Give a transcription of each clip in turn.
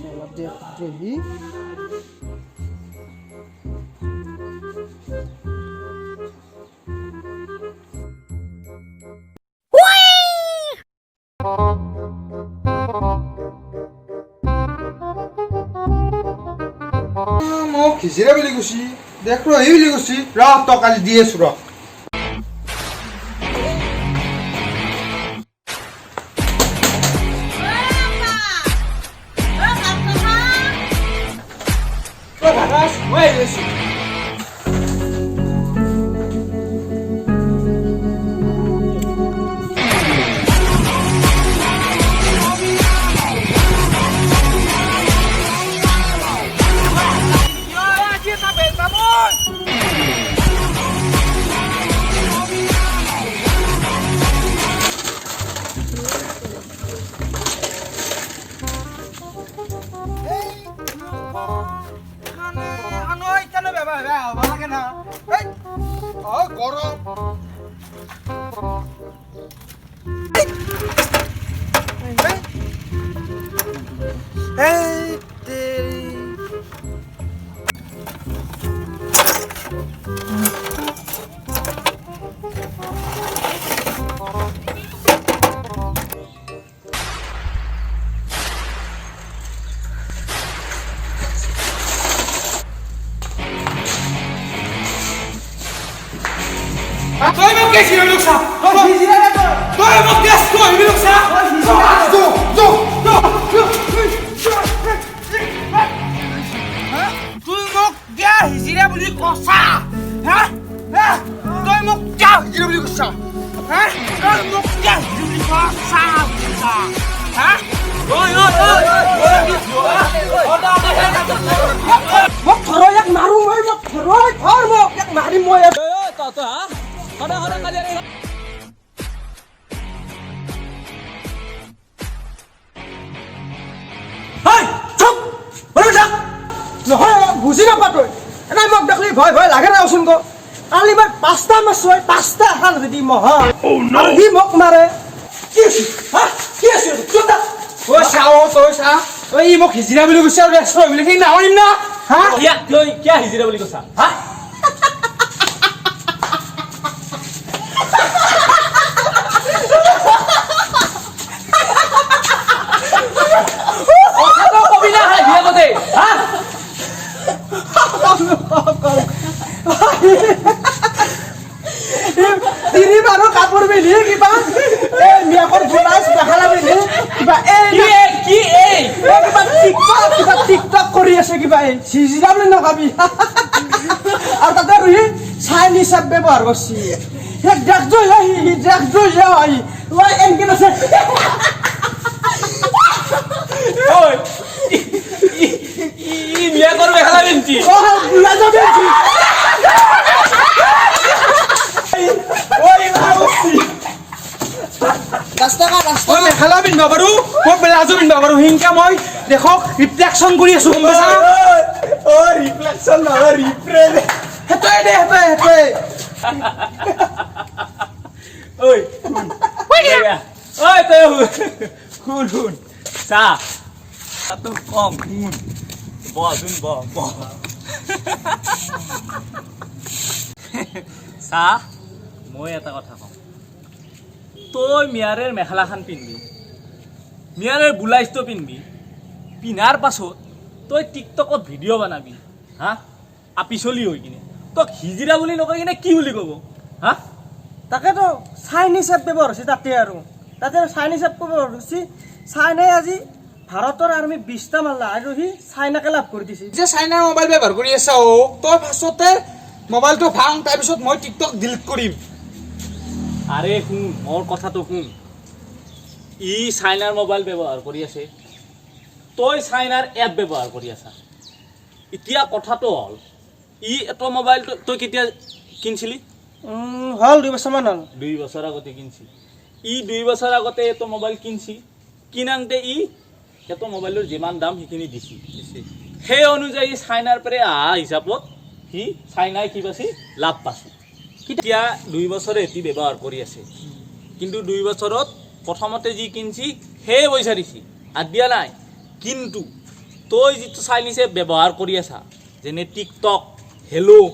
অলপ দেৰি মোক খিচিৰা বুলি কৈছি দেখ ৰ এই বুলি কৈছি ৰ তই কালি দি আছো ৰ মই আহিছো Tôi mau cái gì mà được sao? Tôi gì đây tôi? Tôi mau cái gì mà được sao? Tôi mau cái gì đây mà được sao? Hả? Tôi mau cái gì mà được sao? Hả? Tôi mau cái gì mà được sao? Hả? Ôi Mok thoro yak maru moi mok thoro thor mok yak mari moi to hả? Hada kali ini. Hai, চুপ! বলে থাক। নহয় বুজি নাপাতই। এনাই মোক দেখলি ভয় ভয় লাগে না ওচোন কো। কালি মই 5টা মাছ হয় 5টা খান যদি মহা। আৰু সি মোক মাৰে। কি আছে? হা? কি আছে? চুপ থাক। ও চাও তই চা। ওই মোক হিজিৰা বুলি কৈছে আৰু ৰেষ্টুৰেণ্ট বুলি কি নাওৰিম না? হা? ইয়া তই কিয়া হিজিৰা বুলি কৈছা? হা? তিনি বাৰো কাপোৰ পিন্ধি কিবা এই মিয়াকৰ গোলাস দেখালা পিন্ধি কিবা কি কিবা টিকটক কৰি আছে কিবা এই সিজিৰা বুলি নকাবি আৰু তাতে ৰহি চাইনিজ এপ ব্যৱহাৰ কৰিছি হে দেখছো ওই এনকে আছে ওই ই মিয়াকৰ দেখালা পিন্ধি ও বুলা যাবি মই মেখেলা পিন্ধিব পাৰো মই ব্লাউজো পিন্ধিব পাৰো হিংকা মই দেখক ৰিফ্লেকশ্যন কৰি আছো গম পাইছা ও ৰিফ্লেকশ্যন নহয় ৰিফ্ৰেণ্ড হেতই দে হেতই ঐ ঐ তই শুন চা তো কম শুন বচোন ব চা মই এটা কথা কওঁ তই মিয়াৰেৰ মেখেলাখন পিন্ধবি মিয়াৰেৰ বুলাইজটো পিন্ধবি পিন্ধাৰ পাছত তই টিকটকত ভিডিঅ' বনাবি হা আপিচলি হৈ কিনে তই হিজিৰা বুলি নকয় কিনে কি বুলি ক'ব হা তাকেতো চাইনিজ এপ ব্যৱহাৰ হৈছে তাতে চাইনিজ এপ ব্যৱহাৰ হৈছে চাইনাই আজি ভাৰতৰ আৰ্মি 20টা মাৰলা আৰু সি চাইনাকে লাভ কৰি দিছে যে চাইনাৰ মোবাইল ব্যৱহাৰ কৰি আছা তই ফাৰ্ষ্টতে মোবাইলটো ভাঙ তাৰপিছত মই টিকটক ডিলিট কৰিম আৰে শুন মোৰ কথা তো শুন ই চাইনাৰ মোবাইল ব্যবহাৰ কৰি আছে তই চাইনাৰ এপ ব্যবহাৰ কৰি আছা এতিয়া কথাটো হল ই এটো মোবাইল তই কেতিয়া কিনছিলি হল 2 বছৰ মান হল 2 বছৰ আগতে কিনছি ই 2 বছৰ আগতে এটো মোবাইল কিনছি কিনাংতে ই এটো মোবাইলৰ যিমান দাম হিখিনি দিছি সেই অনুযায়ী চাইনাৰ পৰে আহা হিচাপত হি চাইনাই কি পাছি লাভ পাছে কিতিয়া 2 বছৰে এটি ব্যৱহাৰ কৰি আছে কিন্তু 2 বছৰত প্ৰথমতে যি কিনছি হে পইচা দিছি আৰ দিয়া নাই কিন্তু তই যিটো চাইনিছে ব্যৱহাৰ কৰি আছা যেনে টিকটক হেল্ল'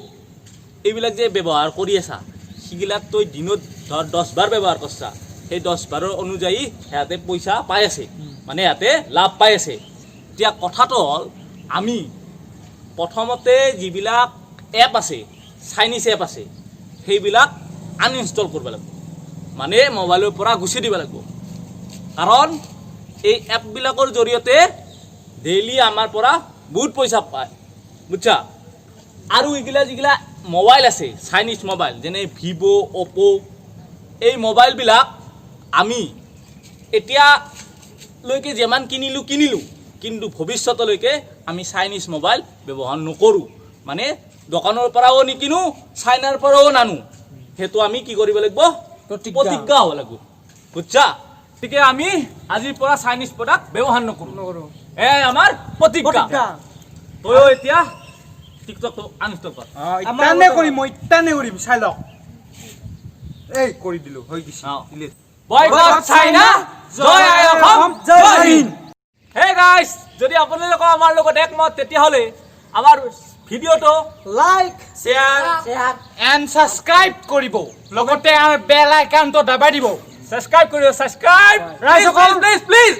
এইবিলাক যে ব্যৱহাৰ কৰি আছা সিগিলাক তই দিনত ধৰ 10 বাৰ ব্যৱহাৰ কৰছা সেই 10 বাৰৰ অনুযায়ী সিহঁতে পইচা পাই আছে মানে সিহঁতে লাভ পাই আছে এতিয়া কথাটো হ'ল আমি প্ৰথমতে যিবিলাক এপ আছে চাইনিজ এপ আছে সেইবিলাক আনইনষ্টল কৰিব লাগিব মানে মোবাইলৰ পৰা গুচি দিব লাগিব কাৰণ এই এপবিলাকৰ জৰিয়তে ডেইলি আমাৰ পৰা বহুত পইচা পায় বুজছা আৰু এইগিলা যিগিলা মোবাইল আছে চাইনিজ মোবাইল যেনে ভিভো অপো এই মোবাইলবিলাক আমি এতিয়ালৈকে যিমান কিনিলোঁ কিন্তু ভৱিষ্যতলৈকে আমি চাইনিজ মোবাইল ব্যৱহাৰ নকৰোঁ মানে দোকানৰ পৰাও নিকিনো চাইনাৰ পৰাও নানো সেইটো আমি কি কৰিব লাগিব প্ৰতিজ্ঞা হ'ব লাগিব বুজছা গতিকে আমি আজিৰ পৰা চাইনিজ প্ৰডাক্ট ব্যৱহাৰ নকৰোঁ আমাৰ প্ৰতিজ্ঞা তয়ো এতিয়া টিকটকটো আনইনষ্টল কৰ ইটানে কৰিম চাই লওক এই কৰি দিলো হৈ গৈছে বয়কট চাইনা জয় আই অসম জয় হিন্দ হে গাইস যদি আপোনালোক আমাৰ লগত একমত তেতিয়াহ'লে আমাৰ ভিডিঅ'টো লাইক শ্বেয়াৰ এণ্ড সাবস্ক্ৰাইব কৰিব লগতে আমাৰ বেল আইকনটো দবাই দিব সাবস্ক্ৰাইব কৰিব সাবস্ক্ৰাইব ৰাইজসকল প্লিজ